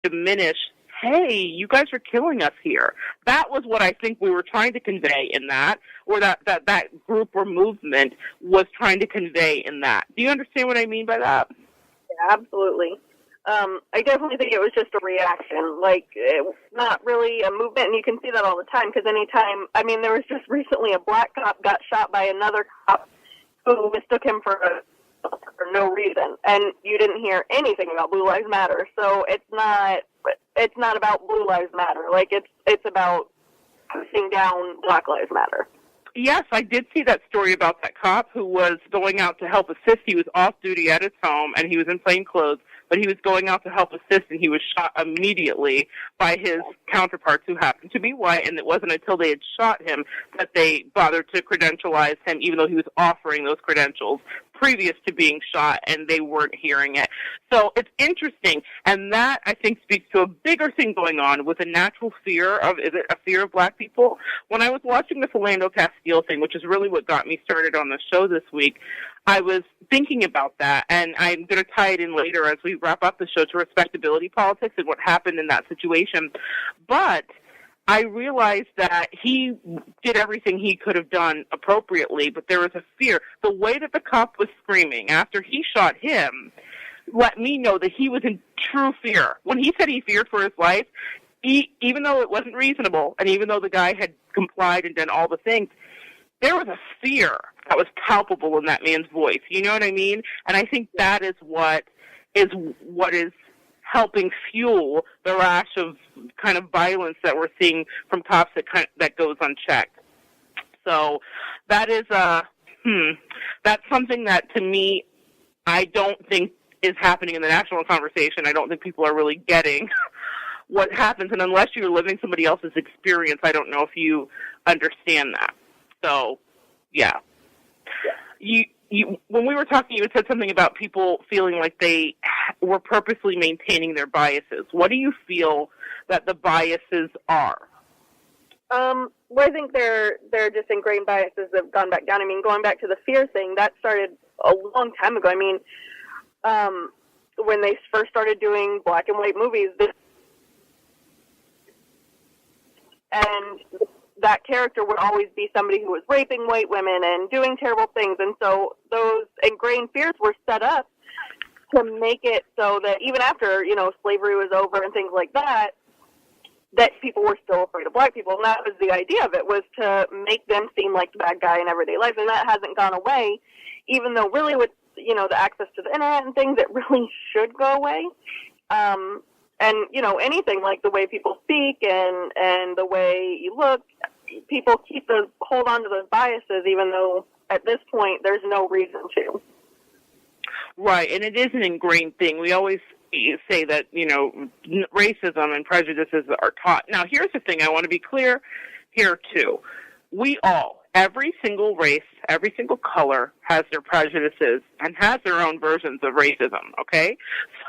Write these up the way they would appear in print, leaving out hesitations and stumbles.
diminish, hey, you guys are killing us here. That was what I think we were trying to convey in that, or that group or movement was trying to convey in that. Do you understand what I mean by that? Yeah, absolutely. I definitely think it was just a reaction, like, not really a movement, and you can see that all the time, because anytime, I mean, there was just recently a black cop got shot by another cop who mistook him for no reason, and you didn't hear anything about Blue Lives Matter, so it's not about Blue Lives Matter, like, it's about pushing down Black Lives Matter. Yes, I did see that story about that cop who was going out to help assist. He was off duty at his home, and he was in plain clothes, but he was going out to help assist, and he was shot immediately by his counterparts who happened to be white, and it wasn't until they had shot him that they bothered to credentialize him, even though he was offering those credentials previous to being shot, and they weren't hearing it. So it's interesting, and that, I think, speaks to a bigger thing going on with a natural fear of, is it a fear of black people? When I was watching the Philando Castile thing, which is really what got me started on the show this week, I was thinking about that, and I'm going to tie it in later as we wrap up the show to respectability politics and what happened in that situation. But I realized that he did everything he could have done appropriately, but there was a fear. The way that the cop was screaming after he shot him let me know that he was in true fear. When he said he feared for his life, even though it wasn't reasonable, and even though the guy had complied and done all the things, there was a fear that was palpable in that man's voice. You know what I mean? And I think that is what is helping fuel the rash of kind of violence that we're seeing from cops that goes unchecked. So that is that's something that, to me, I don't think is happening in the national conversation. I don't think people are really getting what happens, and unless you're living somebody else's experience, I don't know if you understand that. So, yeah. You when we were talking, you had said something about people feeling like they were purposely maintaining their biases. What do you feel that the biases are? Well, I think they're just ingrained biases that have gone back down. I mean, going back to the fear thing, that started a long time ago. I mean, when they first started doing black and white movies, and that character would always be somebody who was raping white women and doing terrible things. And so those ingrained fears were set up to make it so that even after, slavery was over and things like that, that people were still afraid of black people. And that was the idea of it, was to make them seem like the bad guy in everyday life. And that hasn't gone away, even though really with, the access to the internet and things, it really should go away. And, anything like the way people speak and the way you look, people hold on to those biases, even though at this point there's no reason to. Right, and it is an ingrained thing. We always say that, racism and prejudices are taught. Now, here's the thing. I want to be clear here, too. Every single race, every single color has their prejudices and has their own versions of racism, okay?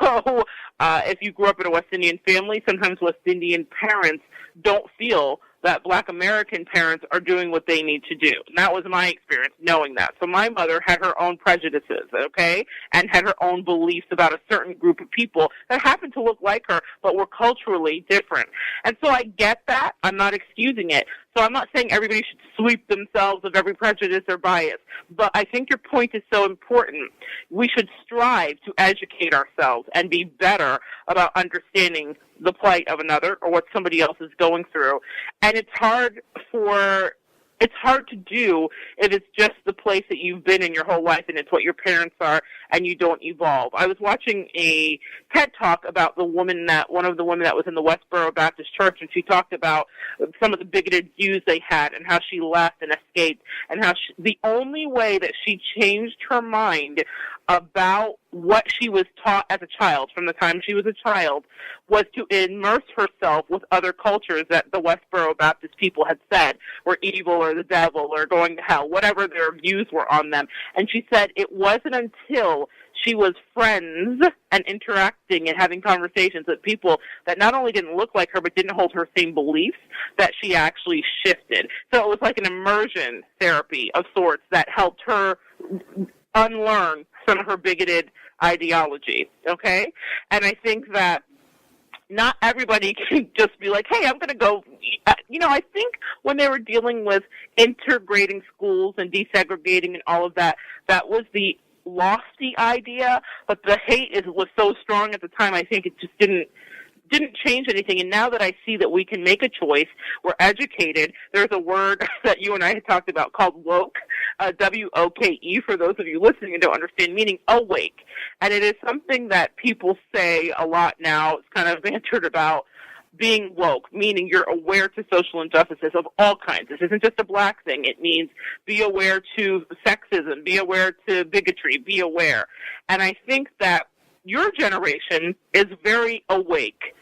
So if you grew up in a West Indian family, sometimes West Indian parents don't feel that black American parents are doing what they need to do. And that was my experience, knowing that. So my mother had her own prejudices, okay, and had her own beliefs about a certain group of people that happened to look like her, but were culturally different. And so I get that. I'm not excusing it. So I'm not saying everybody should sweep themselves of every prejudice or bias, but I think your point is so important. We should strive to educate ourselves and be better about understanding the plight of another or what somebody else is going through. And it's hard to do if it's just the place that you've been in your whole life and it's what your parents are and you don't evolve. I was watching a TED Talk about one of the women that was in the Westboro Baptist Church, and she talked about some of the bigoted views they had and how she left and escaped, and how the only way that she changed her mind about what she was taught as a child, from the time she was a child, was to immerse herself with other cultures that the Westboro Baptist people had said were evil or the devil or going to hell, whatever their views were on them. And she said it wasn't until she was friends and interacting and having conversations with people that not only didn't look like her but didn't hold her same beliefs that she actually shifted. So it was like an immersion therapy of sorts that helped her unlearn some of her bigoted ideology, okay? And I think that not everybody can just be like, hey, I'm going to go. I think when they were dealing with integrating schools and desegregating and all of that, that was the lofty idea, but the hate was so strong at the time, I think it just didn't change anything. And now that I see that we can make a choice, we're educated. There's a word that you and I had talked about called woke, W-O-K-E, for those of you listening and don't understand, meaning awake. And it is something that people say a lot now. It's kind of bantered about being woke, meaning you're aware to social injustices of all kinds. This isn't just a black thing. It means be aware to sexism, be aware to bigotry, be aware. And I think that your generation is very awake.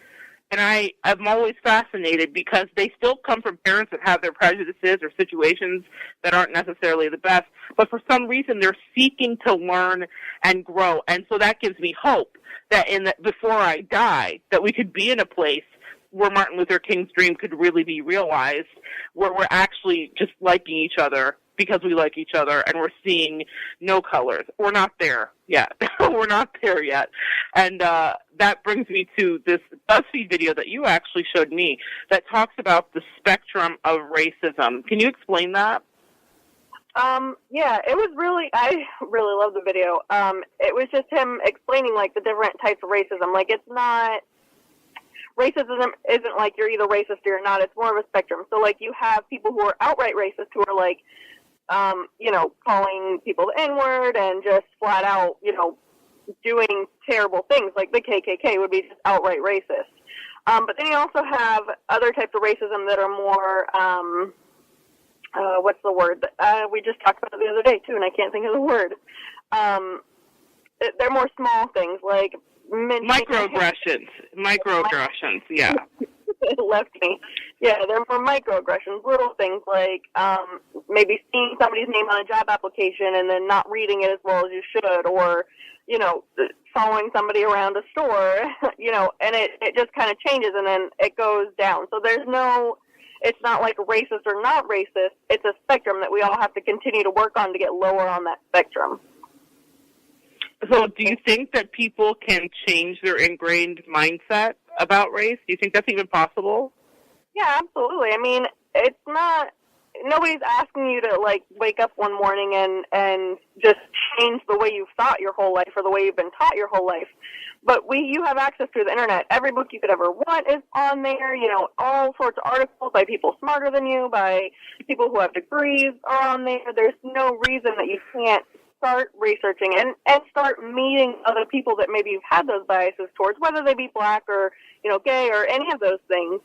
And I'm always fascinated because they still come from parents that have their prejudices or situations that aren't necessarily the best, but for some reason they're seeking to learn and grow. And so that gives me hope that before I die, that we could be in a place where Martin Luther King's dream could really be realized, where we're actually just liking each other because we like each other, and we're seeing no colors. We're not there yet. We're not there yet. And that brings me to this BuzzFeed video that you actually showed me that talks about the spectrum of racism. Can you explain that? Yeah, I really love the video. It was just him explaining, like, the different types of racism. Like, racism isn't like you're either racist or you're not. It's more of a spectrum. So, like, you have people who are outright racist who are, like, calling people the N-word and just flat out, doing terrible things. Like the KKK would be just outright racist. But then you also have other types of racism that are more, what's the word? We just talked about it the other day, too, and I can't think of the word. They're more small things, like microaggressions, yeah. It left me. Yeah, they're more microaggressions, little things like maybe seeing somebody's name on a job application and then not reading it as well as you should, or, following somebody around a store, and it just kind of changes and then it goes down. So it's not like racist or not racist. It's a spectrum that we all have to continue to work on to get lower on that spectrum. So do you think that people can change their ingrained mindset about race? Do you think that's even possible? Yeah, absolutely. I mean, nobody's asking you to, like, wake up one morning and just change the way you've thought your whole life or the way you've been taught your whole life. But you have access to the internet. Every book you could ever want is on there. All sorts of articles by people smarter than you, by people who have degrees are on there. There's no reason that you can't start researching and start meeting other people that maybe you've had those biases towards, whether they be black or, gay or any of those things,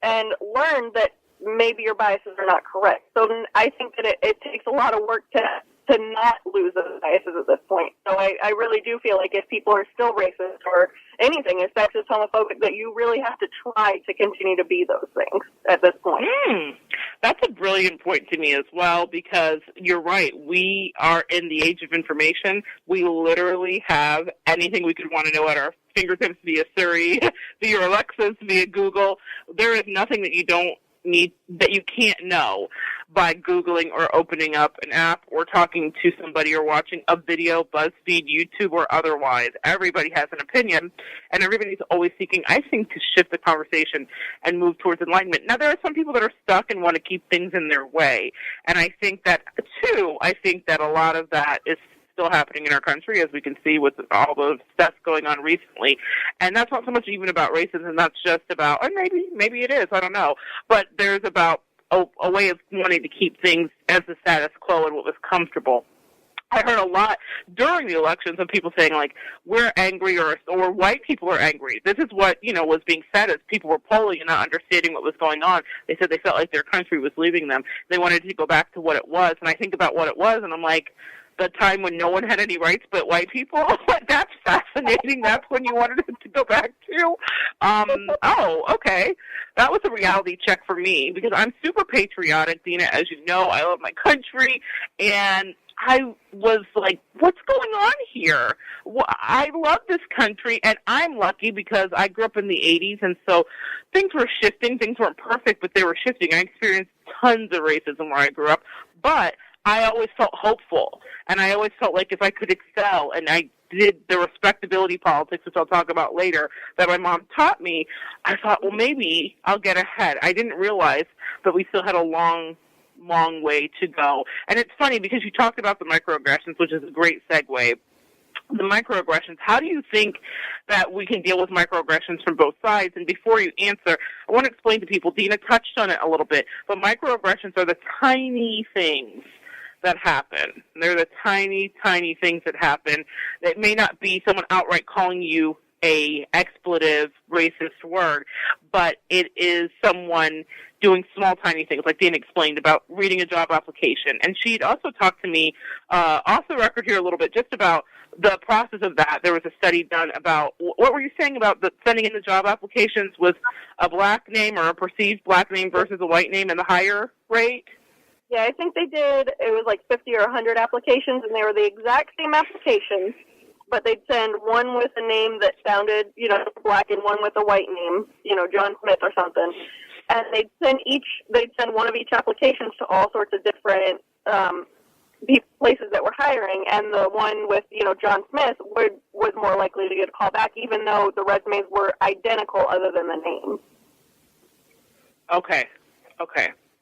and learn that maybe your biases are not correct. So I think that it takes a lot of work to not lose those biases at this point. So I really do feel like if people are still racist or anything is sexist, homophobic, that you really have to try to continue to be those things at this point. That's a brilliant point to me as well, because you're right. We are in the age of information. We literally have anything we could want to know at our fingertips via Siri, via Alexas, via Google. There is nothing that you don't need, that you can't know by Googling or opening up an app or talking to somebody or watching a video, BuzzFeed, YouTube, or otherwise. Everybody has an opinion, and everybody's always seeking, I think, to shift the conversation and move towards enlightenment. Now, there are some people that are stuck and want to keep things in their way, and I think that a lot of that is still happening in our country, as we can see with all the stuff going on recently. And that's not so much even about racism, that's just about, or maybe it is, I don't know, but there's about a way of wanting to keep things as the status quo and what was comfortable. I heard a lot during the elections of people saying, like, we're angry or white people are angry. This is what, was being said as people were polling and not understanding what was going on. They said they felt like their country was leaving them. They wanted to go back to what it was. And I think about what it was, and I'm like, the time when no one had any rights but white people? That's fascinating. That's when you wanted it to go back to? Okay. That was a reality check for me, because I'm super patriotic, Dina. As you know, I love my country, and I was like, what's going on here? I love this country, and I'm lucky because I grew up in the 80s, and so things were shifting. Things weren't perfect, but they were shifting. I experienced tons of racism where I grew up, but I always felt hopeful, and I always felt like if I could excel, and I did the respectability politics, which I'll talk about later, that my mom taught me, I thought, well, maybe I'll get ahead. I didn't realize that we still had a long way to go. And it's funny because you talked about the microaggressions, which is a great segue. The microaggressions, how do you think that we can deal with microaggressions from both sides? And before you answer, I want to explain to people, Dina touched on it a little bit, but microaggressions are the tiny things that happen. They're the tiny, tiny things that happen. It may not be someone outright calling you a expletive, racist word, but it is someone doing small, tiny things, like Dana explained about reading a job application. And she'd also talked to me, off the record here a little bit, just about the process of that. There was a study done about, what were you saying about the sending in the job applications with a black name or a perceived black name versus a white name and the higher rate? Yeah, I think they did, it was like 50 or 100 applications, and they were the exact same applications, but they'd send one with a name that sounded, black and one with a white name, John Smith or something. And they'd send one of each applications to all sorts of different places that were hiring, and the one with, John Smith was more likely to get a call back, even though the resumes were identical other than the name. Okay.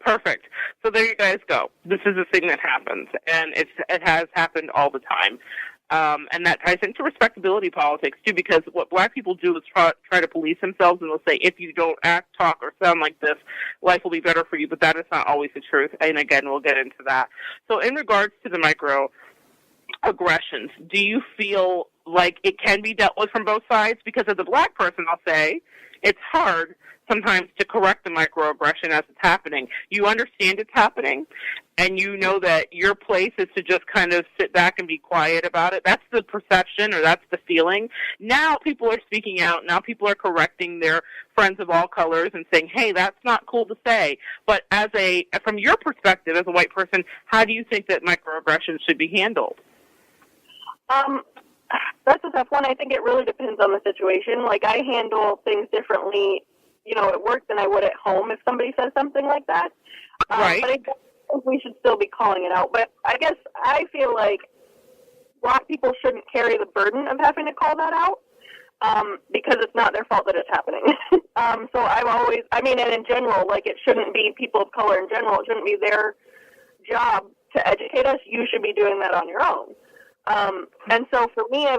Perfect. So there you guys go. This is a thing that happens, and it has happened all the time. And that ties into respectability politics, too, because what black people do is try to police themselves, and they'll say, if you don't act, talk, or sound like this, life will be better for you, but that is not always the truth, and again, we'll get into that. So in regards to the microaggressions, do you feel like it can be dealt with from both sides? Because as a black person, I'll say, it's hard sometimes to correct the microaggression as it's happening. You understand it's happening, and you know that your place is to just kind of sit back and be quiet about it. That's the perception, or that's the feeling. Now people are speaking out. Now people are correcting their friends of all colors and saying, hey, that's not cool to say. But from your perspective as a white person, how do you think that microaggressions should be handled? That's a tough one. I think it really depends on the situation. Like, I handle things differently at work than I would at home if somebody says something like that. Right. But I think we should still be calling it out. But I guess I feel like black people shouldn't carry the burden of having to call that out because it's not their fault that it's happening. So and in general, like, it shouldn't be people of color in general. It shouldn't be their job to educate us. You should be doing that on your own. And so for me, I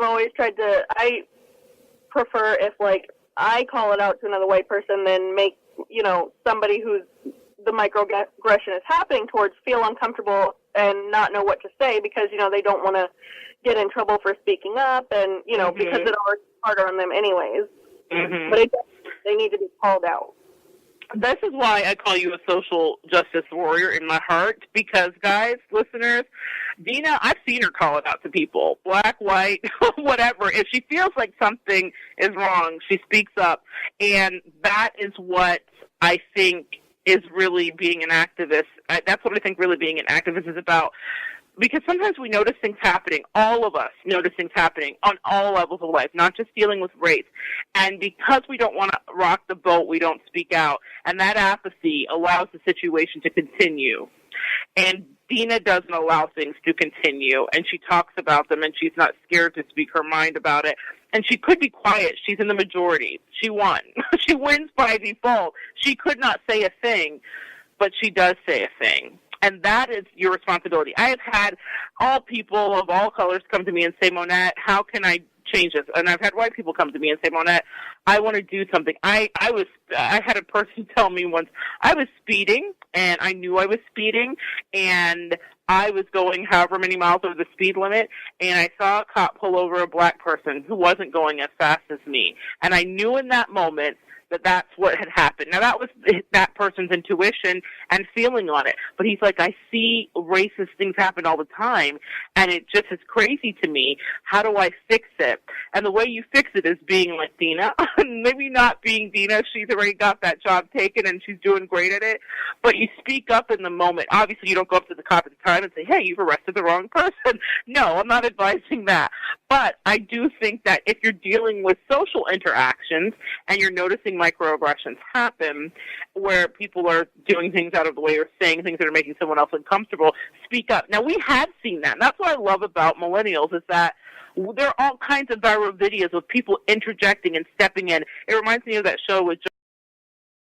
prefer if, like, I call it out to another white person than make, somebody who's the microaggression is happening towards feel uncomfortable and not know what to say because, they don't want to get in trouble for speaking up and, because it's already harder on them anyways. Mm-hmm. But they need to be called out. This is why I call you a social justice warrior in my heart, because, guys, listeners, Dina, I've seen her call it out to people, black, white, whatever. If she feels like something is wrong, she speaks up, and that is what I think is really being an activist. That's what I think really being an activist is about. Because sometimes we notice things happening, all of us notice things happening on all levels of life, not just dealing with race. And because we don't want to rock the boat, we don't speak out. And that apathy allows the situation to continue. And Dina doesn't allow things to continue, and she talks about them, and she's not scared to speak her mind about it. And she could be quiet. She's in the majority. She won. She wins by default. She could not say a thing, but she does say a thing. And that is your responsibility. I have had all people of all colors come to me and say, Monette, how can I change this? And I've had white people come to me and say, Monette, I want to do something. I had a person tell me once, I was speeding, and I knew I was speeding, and I was going however many miles over the speed limit, and I saw a cop pull over a black person who wasn't going as fast as me. And I knew in that moment that that's what had happened. Now, that was that person's intuition and feeling on it. But he's like, I see racist things happen all the time, and it just is crazy to me. How do I fix it? And the way you fix it is being like Dina. Maybe not being Dina. She's already got that job taken, and she's doing great at it. But you speak up in the moment. Obviously, you don't go up to the cop at the time and say, hey, you've arrested the wrong person. No, I'm not advising that. But I do think that if you're dealing with social interactions and you're noticing microaggressions happen, where people are doing things out of the way or saying things that are making someone else uncomfortable, speak up. Now, we have seen that. And that's what I love about millennials is that there are all kinds of viral videos of people interjecting and stepping in. It reminds me of that show with